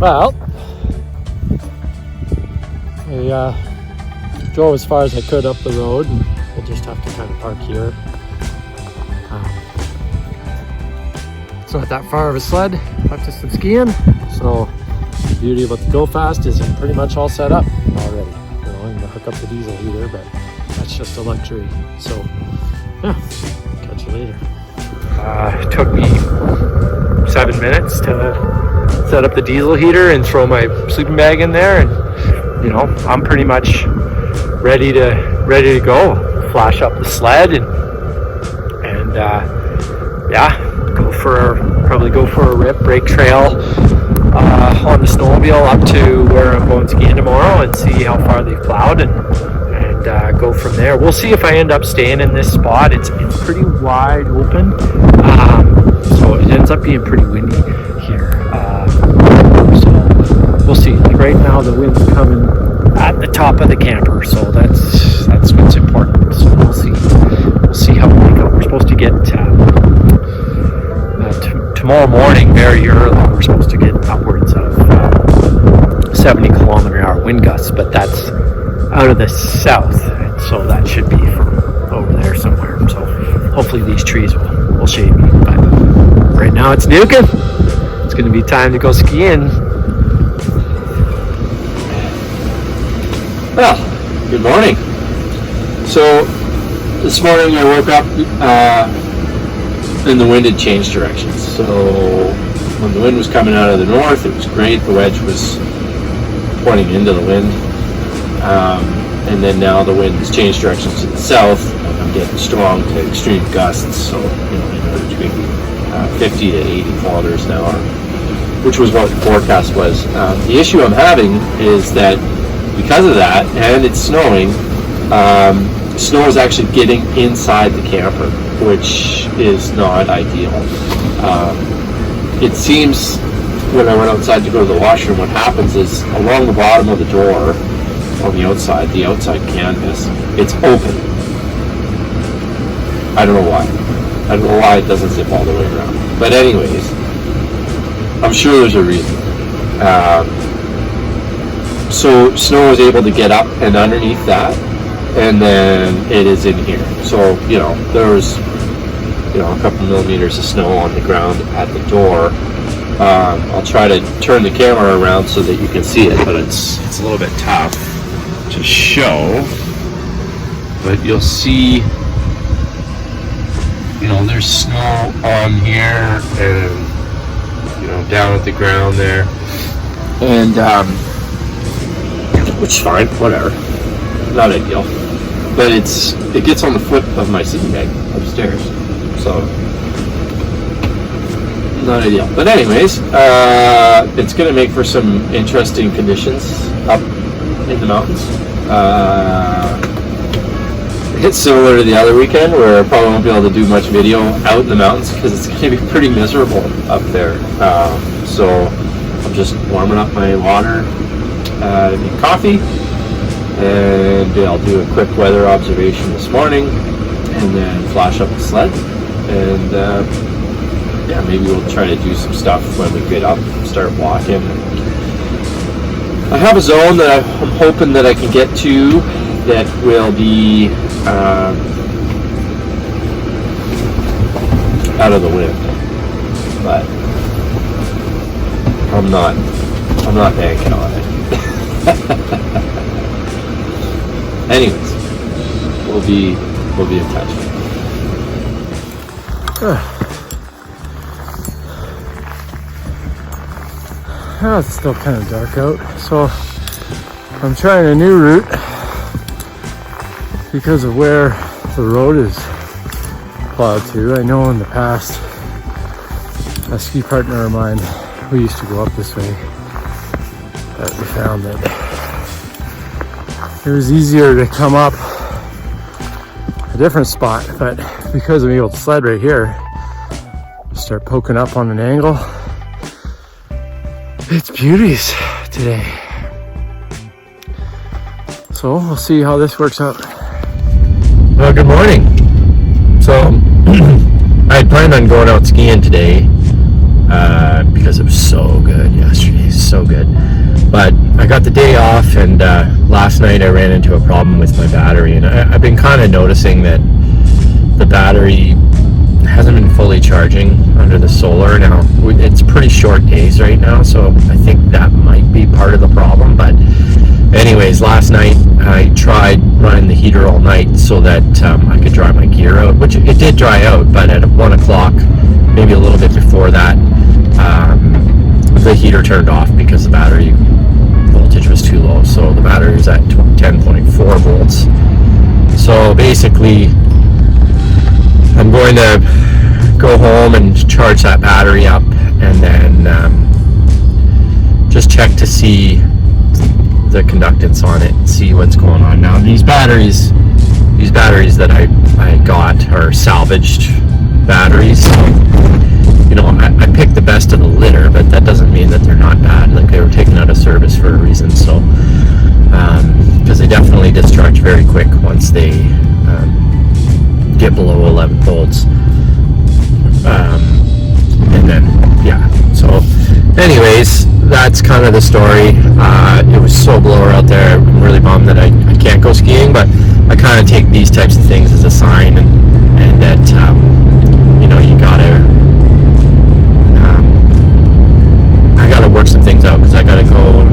Well, I drove as far as I could up the road, and we'll just have to kind of park here. It's not that far of a sled, practicing skiing, so the beauty about the Go Fast is I'm pretty much all set up already. You know, I'm gonna hook up the diesel heater, but that's just a luxury. So yeah, catch you later. It took me 7 minutes to set up the diesel heater and throw my sleeping bag in there, and you know, I'm pretty much ready to go. Flash up the sled and yeah, probably go for a break trail on the snowmobile up to where I'm going skiing tomorrow and see how far they've plowed and go from there. We'll see if I end up staying in this spot. It's pretty wide open, so it ends up being pretty windy here. So we'll see. Like right now, the wind's coming at the top of the camper, so that's what's important. So we'll see how we go. We're supposed to get tomorrow morning very early. We're supposed to get upwards of 70 kilometer-an-hour wind gusts, but that's out of the south, and so that should be from over there somewhere. So hopefully these trees will shade me. But right now it's nuking. It's going to be time to go skiing. Well, good morning. So this morning I woke up and the wind had changed directions. So when the wind was coming out of the north, it was great. The wedge was pointing into the wind. And then now the wind has changed directions to the south, and I'm getting strong to extreme gusts. So, you know, anywhere between 50 to 80 kilometers an hour, which was what the forecast was. The issue I'm having is that because of that, and it's snowing, snow is actually getting inside the camper, which is not ideal. It seems when I went outside to go to the washroom, what happens is along the bottom of the door on the outside canvas, it's open. I don't know why. I don't know why it doesn't zip all the way around. But anyways, I'm sure there's a reason. So snow is able to get up and underneath that, and then it is in here. So, you know, there was, you know, a couple millimeters of snow on the ground at the door. I'll try to turn the camera around so that you can see it, but it's a little bit tough to show. But you'll see, you know, there's snow on here and, you know, down at the ground there. And, which is fine, whatever. Not ideal. But it gets on the foot of my sleeping bag upstairs. So, not ideal. But anyways, it's going to make for some interesting conditions up in the mountains. It's similar to the other weekend where I probably won't be able to do much video out in the mountains because it's going to be pretty miserable up there. So I'm just warming up my water, coffee, and I'll do a quick weather observation this morning and then flash up the sled, and yeah, maybe we'll try to do some stuff when we get up, start walking. I have a zone that I'm hoping that I can get to that will be out of the wind, but I'm not banking on it. Anyways, we'll be in touch. Well, it's still kind of dark out, so I'm trying a new route because of where the road is plowed to. I know in the past, a ski partner of mine, we used to go up this way, but we found that it was easier to come up a different spot, but because I'm able to sled right here, start poking up on an angle. It's beauties today. So we'll see how this works out. Well, good morning. So I had planned on going out skiing today because it was so good yesterday. So so good. But I got the day off, and last night I ran into a problem with my battery, and I've been kind of noticing that the battery hasn't been fully charging under the solar. Now it's pretty short days right now, so I think that might be part of the problem. But anyways, last night I tried running the heater all night so that I could dry my gear out, which it did dry out, but at 1 o'clock, maybe a little bit before that, the heater turned off because the battery voltage was too low. So the battery was at 10.4 volts. So basically I'm going to go home and charge that battery up, and then just check to see the conductance on it and see what's going on. Now these batteries that I got are salvaged batteries. You know, I picked the best of the litter, but that doesn't mean that they're not bad. Like, they were taken out of service for a reason. So because they definitely discharge very quick once they get below 11 volts. And then, yeah, so anyways, that's kind of the story. It was so blower out there. I'm really bummed that I can't go skiing, but I kind of take these types of things as a sign, and that you know, you gotta I gotta work some things out, because I gotta go